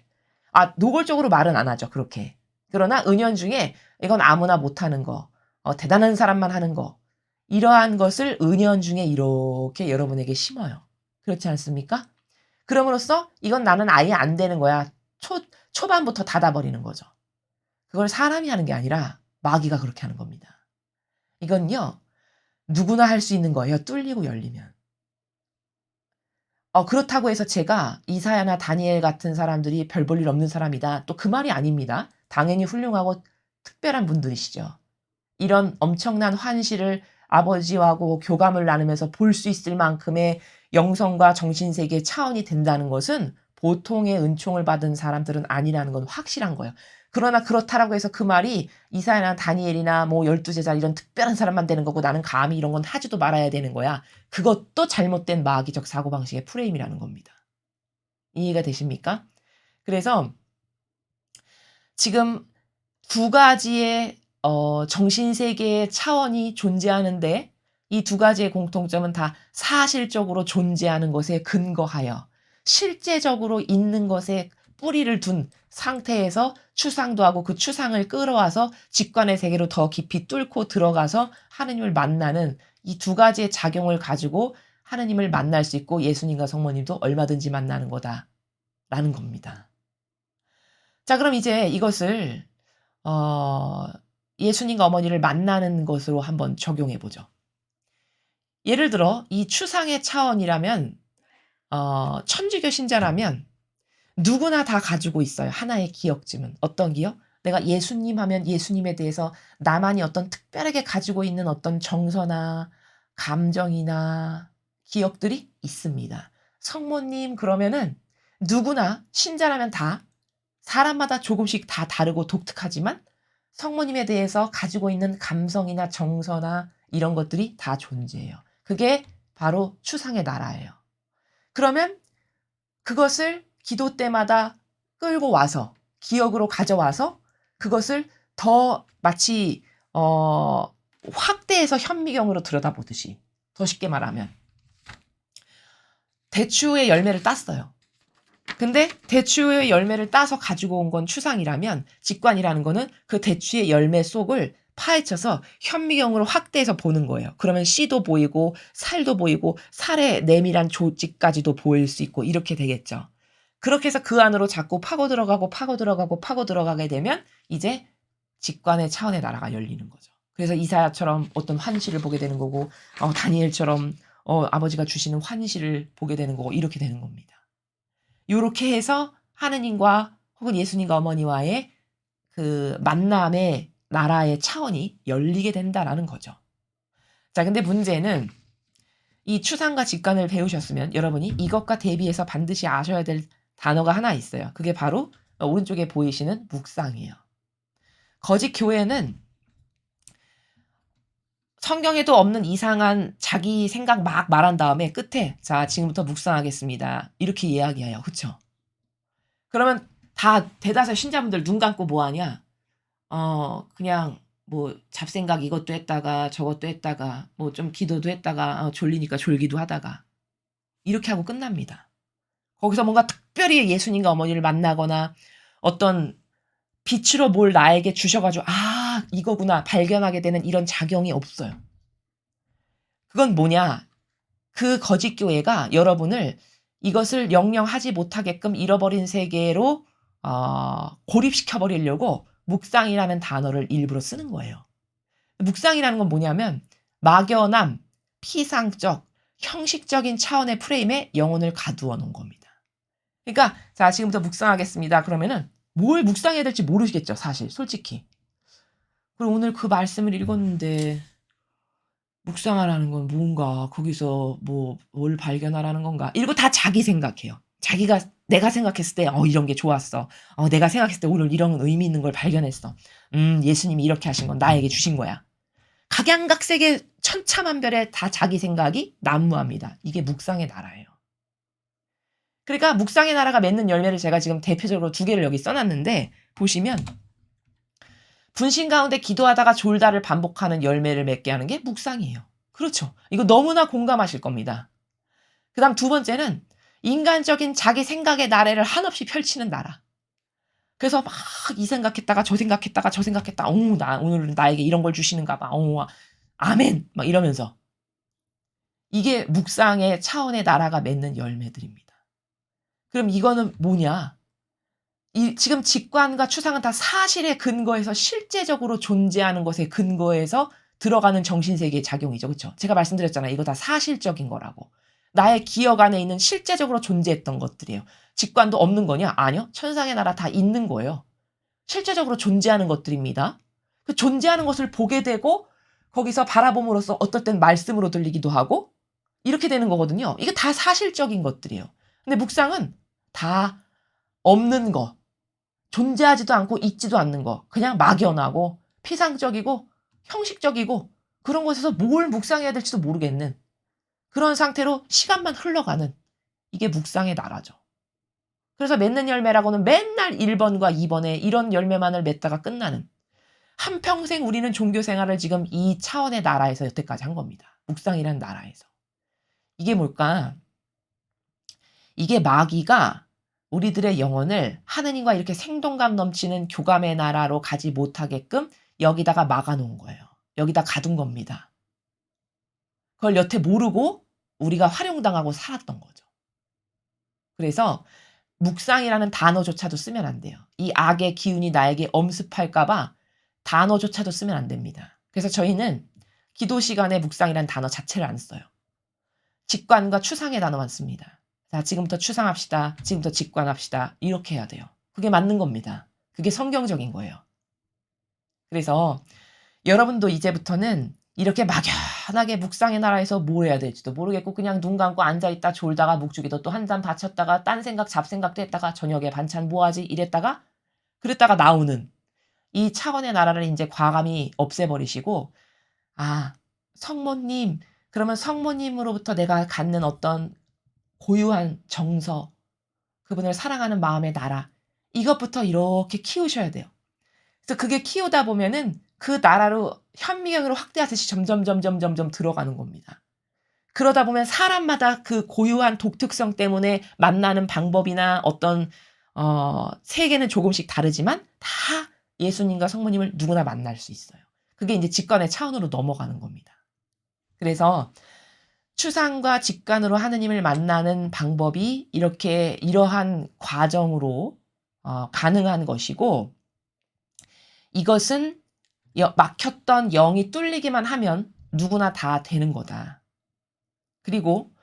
[SPEAKER 1] 노골적으로 말은 안 하죠, 그렇게. 그러나 은연중에 이건 아무나 못하는 거, 대단한 사람만 하는 거, 이러한 것을 은연중에 이렇게 여러분에게 심어요. 그렇지 않습니까? 그럼으로써 이건 나는 아예 안 되는 거야. 초반부터 닫아버리는 거죠. 그걸 사람이 하는 게 아니라 마귀가 그렇게 하는 겁니다. 이건요, 누구나 할 수 있는 거예요. 뚫리고 열리면. 그렇다고 해서 제가 이사야나 다니엘 같은 사람들이 별 볼 일 없는 사람이다. 또 그 말이 아닙니다. 당연히 훌륭하고 특별한 분들이시죠. 이런 엄청난 환시를 아버지하고 교감을 나누면서 볼 수 있을 만큼의 영성과 정신세계의 차원이 된다는 것은 보통의 은총을 받은 사람들은 아니라는 건 확실한 거예요. 그러나 그렇다라고 해서 그 말이 이사야나 다니엘이나 뭐 12제자 이런 특별한 사람만 되는 거고 나는 감히 이런 건 하지도 말아야 되는 거야. 그것도 잘못된 마귀적 사고방식의 프레임이라는 겁니다. 이해가 되십니까? 그래서 지금 두 가지의 정신세계의 차원이 존재하는데 이 두 가지의 공통점은 다 사실적으로 존재하는 것에 근거하여 실제적으로 있는 것에 뿌리를 둔 상태에서 추상도 하고 그 추상을 끌어와서 직관의 세계로 더 깊이 뚫고 들어가서 하느님을 만나는 이 두 가지의 작용을 가지고 하느님을 만날 수 있고 예수님과 성모님도 얼마든지 만나는 거다라는 겁니다. 자, 그럼 이제 이것을 예수님과 어머니를 만나는 것으로 한번 적용해 보죠. 예를 들어 이 추상의 차원이라면 천주교 신자라면 누구나 다 가지고 있어요. 하나의 기억쯤은. 어떤 기억? 내가 예수님 하면 예수님에 대해서 나만이 어떤 특별하게 가지고 있는 어떤 정서나 감정이나 기억들이 있습니다. 성모님 그러면은 누구나 신자라면 다 사람마다 조금씩 다 다르고 독특하지만 성모님에 대해서 가지고 있는 감성이나 정서나 이런 것들이 다 존재해요. 그게 바로 추상의 나라예요. 그러면 그것을 기도 때마다 끌고 와서 기억으로 가져와서 그것을 더 마치 확대해서 현미경으로 들여다보듯이 더 쉽게 말하면 대추의 열매를 땄어요. 근데 대추의 열매를 따서 가지고 온 건 추상이라면 직관이라는 거는 그 대추의 열매 속을 파헤쳐서 현미경으로 확대해서 보는 거예요. 그러면 씨도 보이고 살도 보이고 살의 내밀한 조직까지도 보일 수 있고 이렇게 되겠죠. 그렇게 해서 그 안으로 자꾸 파고 들어가고 파고 들어가고 파고 들어가게 되면 이제 직관의 차원의 나라가 열리는 거죠. 그래서 이사야처럼 어떤 환시를 보게 되는 거고 다니엘처럼 아버지가 주시는 환시를 보게 되는 거고 이렇게 되는 겁니다. 요렇게 해서 하느님과 혹은 예수님과 어머니와의 그 만남의 나라의 차원이 열리게 된다라는 거죠. 자, 근데 문제는 이 추상과 직관을 배우셨으면 여러분이 이것과 대비해서 반드시 아셔야 될 단어가 하나 있어요. 그게 바로 오른쪽에 보이시는 묵상이에요. 거짓 교회는 성경에도 없는 이상한 자기 생각 막 말한 다음에 끝에 자, 지금부터 묵상하겠습니다. 이렇게 이야기해요. 그쵸? 그러면 다 대다수의 신자분들 눈 감고 뭐 하냐? 그냥 뭐 잡생각 이것도 했다가 저것도 했다가 뭐 좀 기도도 했다가 졸리니까 졸기도 하다가 이렇게 하고 끝납니다. 거기서 뭔가 특별히 예수님과 어머니를 만나거나 어떤 빛으로 뭘 나에게 주셔가지고 이거구나 발견하게 되는 이런 작용이 없어요. 그건 뭐냐? 그 거짓 교회가 여러분을 이것을 영영 하지 못하게끔 잃어버린 세계로 고립시켜 버리려고 묵상이라는 단어를 일부러 쓰는 거예요. 묵상이라는 건 뭐냐면 막연함, 피상적, 형식적인 차원의 프레임에 영혼을 가두어 놓은 겁니다. 그러니까 자, 지금부터 묵상하겠습니다. 그러면은 뭘 묵상해야 될지 모르시겠죠, 사실 솔직히. 그리고 오늘 그 말씀을 읽었는데 묵상하라는 건 뭔가 거기서 뭘 발견하라는 건가? 이러고 다 자기 생각해요. 내가 생각했을 때 이런 게 좋았어. 내가 생각했을 때 오늘 이런 의미 있는 걸 발견했어. 예수님이 이렇게 하신 건 나에게 주신 거야. 각양각색의 천차만별의 다 자기 생각이 난무합니다. 이게 묵상의 나라예요. 그러니까 묵상의 나라가 맺는 열매를 제가 지금 대표적으로 2개를 여기 써놨는데 보시면 분신 가운데 기도하다가 졸다를 반복하는 열매를 맺게 하는 게 묵상이에요. 그렇죠. 이거 너무나 공감하실 겁니다. 그 다음 2번째는 인간적인 자기 생각의 나래를 한없이 펼치는 나라. 그래서 막 이 생각했다가 저 생각했다가 저 생각했다. 나 오늘은 나에게 이런 걸 주시는가 봐. 아멘. 막 이러면서. 이게 묵상의 차원의 나라가 맺는 열매들입니다. 그럼 이거는 뭐냐? 지금 직관과 추상은 다 사실에 근거해서 실제적으로 존재하는 것에 근거해서 들어가는 정신세계의 작용이죠. 그렇죠? 제가 말씀드렸잖아요. 이거 다 사실적인 거라고. 나의 기억 안에 있는 실제적으로 존재했던 것들이에요. 직관도 없는 거냐? 아니요. 천상의 나라 다 있는 거예요. 실제적으로 존재하는 것들입니다. 그 존재하는 것을 보게 되고 거기서 바라봄으로써 어떨 땐 말씀으로 들리기도 하고 이렇게 되는 거거든요. 이게 다 사실적인 것들이에요. 근데 묵상은 다 없는 거, 존재하지도 않고 있지도 않는 거, 그냥 막연하고 피상적이고 형식적이고 그런 것에서 뭘 묵상해야 될지도 모르겠는 그런 상태로 시간만 흘러가는 이게 묵상의 나라죠. 그래서 맺는 열매라고는 맨날 1번과 2번에 이런 열매만을 맺다가 끝나는 한평생 우리는 종교 생활을 지금 이 차원의 나라에서 여태까지 한 겁니다. 묵상이라는 나라에서. 이게 뭘까? 이게 마귀가 우리들의 영혼을 하느님과 이렇게 생동감 넘치는 교감의 나라로 가지 못하게끔 여기다가 막아놓은 거예요. 여기다 가둔 겁니다. 그걸 여태 모르고 우리가 활용당하고 살았던 거죠. 그래서 묵상이라는 단어조차도 쓰면 안 돼요. 이 악의 기운이 나에게 엄습할까봐 단어조차도 쓰면 안 됩니다. 그래서 저희는 기도 시간에 묵상이라는 단어 자체를 안 써요. 직관과 추상의 단어만 씁니다. 자, 지금부터 추상합시다. 지금부터 직관합시다. 이렇게 해야 돼요. 그게 맞는 겁니다. 그게 성경적인 거예요. 그래서 여러분도 이제부터는 이렇게 막연하게 묵상의 나라에서 뭘 해야 될지도 모르겠고 그냥 눈 감고 앉아있다 졸다가 묵주기도 또 한 잔 바쳤다가 딴 생각 잡생각도 했다가 저녁에 반찬 뭐하지 이랬다가 그랬다가 나오는 이 차원의 나라를 이제 과감히 없애버리시고 성모님 그러면 성모님으로부터 내가 갖는 어떤 고유한 정서 그분을 사랑하는 마음의 나라 이것부터 이렇게 키우셔야 돼요. 그래서 그게 키우다 보면은 그 나라로 현미경으로 확대하듯이 점점 들어가는 겁니다. 그러다 보면 사람마다 그 고유한 독특성 때문에 만나는 방법이나 어떤 세계는 조금씩 다르지만 다 예수님과 성모님을 누구나 만날 수 있어요. 그게 이제 직관의 차원으로 넘어가는 겁니다. 그래서 추상과 직관으로 하느님을 만나는 방법이 이러한 과정으로 가능한 것이고 이것은 막혔던 영이 뚫리기만 하면 누구나 다 되는 거다. 그리고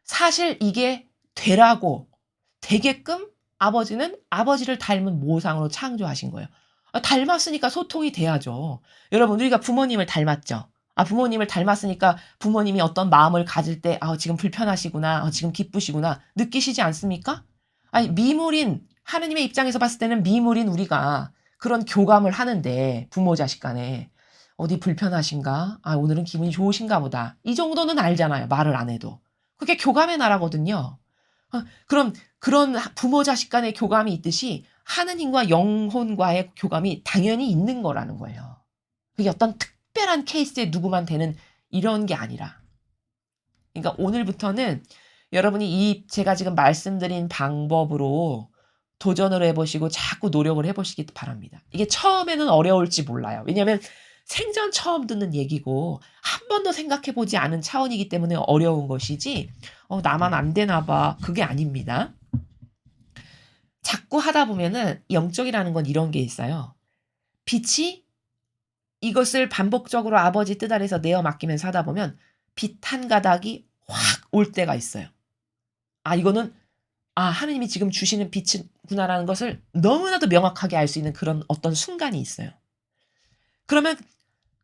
[SPEAKER 1] 사실 이게 되게끔 아버지는 아버지를 닮은 모상으로 창조하신 거예요. 닮았으니까 소통이 돼야죠. 여러분 우리가 부모님을 닮았죠. 부모님을 닮았으니까 부모님이 어떤 마음을 가질 때 지금 불편하시구나. 지금 기쁘시구나. 느끼시지 않습니까? 미물인 하느님의 입장에서 봤을 때는 미물인 우리가 그런 교감을 하는데 부모 자식 간에 어디 불편하신가? 오늘은 기분이 좋으신가 보다. 이 정도는 알잖아요. 말을 안 해도. 그게 교감의 나라거든요. 그럼 그런 부모 자식 간의 교감이 있듯이 하느님과 영혼과의 교감이 당연히 있는 거라는 거예요. 그게 어떤 특별한 케이스에 누구만 되는 이런 게 아니라. 그러니까 오늘부터는 여러분이 제가 지금 말씀드린 방법으로 도전을 해보시고 자꾸 노력을 해보시기 바랍니다. 이게 처음에는 어려울지 몰라요. 왜냐하면 생전 처음 듣는 얘기고 한 번도 생각해보지 않은 차원이기 때문에 어려운 것이지 나만 안 되나 봐. 그게 아닙니다. 자꾸 하다 보면은 영적이라는 건 이런 게 있어요. 빛이 이것을 반복적으로 아버지 뜻 아래서 내어 맡기면서 하다 보면 빛 한 가닥이 확 올 때가 있어요. 이거는 하느님이 지금 주시는 빛이구나라는 것을 너무나도 명확하게 알 수 있는 그런 어떤 순간이 있어요. 그러면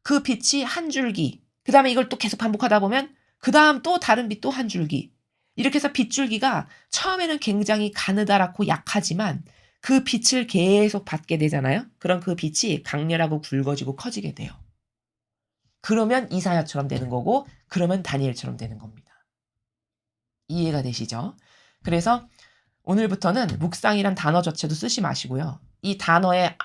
[SPEAKER 1] 그 빛이 한 줄기, 그 다음에 이걸 또 계속 반복하다 보면 그 다음 또 다른 빛 또 한 줄기. 이렇게 해서 빛줄기가 처음에는 굉장히 가느다랗고 약하지만 그 빛을 계속 받게 되잖아요. 그럼 그 빛이 강렬하고 굵어지고 커지게 돼요. 그러면 이사야처럼 되는 거고 그러면 다니엘처럼 되는 겁니다. 이해가 되시죠? 그래서 오늘부터는 묵상이란 단어 자체도 쓰지 마시고요. 이 단어에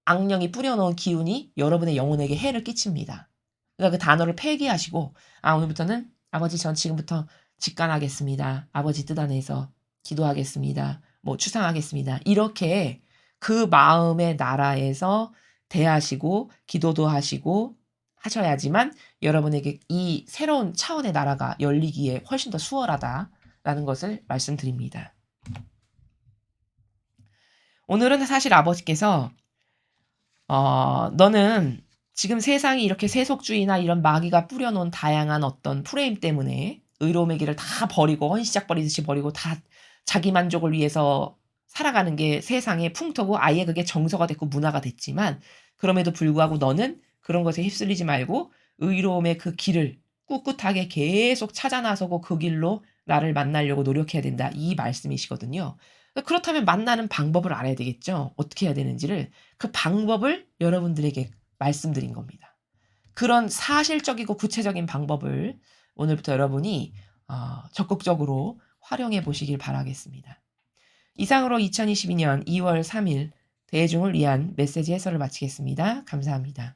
[SPEAKER 1] 악령이 뿌려놓은 기운이 여러분의 영혼에게 해를 끼칩니다. 그러니까 그 단어를 폐기하시고 오늘부터는 아버지 전 지금부터 직관하겠습니다. 아버지 뜻 안에서 기도하겠습니다. 뭐 추상하겠습니다. 이렇게 그 마음의 나라에서 대하시고 기도도 하시고 하셔야지만 여러분에게 이 새로운 차원의 나라가 열리기에 훨씬 더 수월하다라는 것을 말씀드립니다. 오늘은 사실 아버지께서 너는 지금 세상이 이렇게 세속주의나 이런 마귀가 뿌려놓은 다양한 어떤 프레임 때문에 의로움의 길을 다 버리고 헌시작 버리듯이 버리고 다 자기 만족을 위해서 살아가는 게 세상의 풍토고 아예 그게 정서가 됐고 문화가 됐지만 그럼에도 불구하고 너는 그런 것에 휩쓸리지 말고 의로움의 그 길을 꿋꿋하게 계속 찾아 나서고 그 길로 나를 만나려고 노력해야 된다. 이 말씀이시거든요. 그렇다면 만나는 방법을 알아야 되겠죠. 어떻게 해야 되는지를. 그 방법을 여러분들에게 말씀드린 겁니다. 그런 사실적이고 구체적인 방법을 오늘부터 여러분이 적극적으로 활용해 보시길 바라겠습니다. 이상으로 2022년 2월 3일 대중을 위한 메시지 해설을 마치겠습니다. 감사합니다.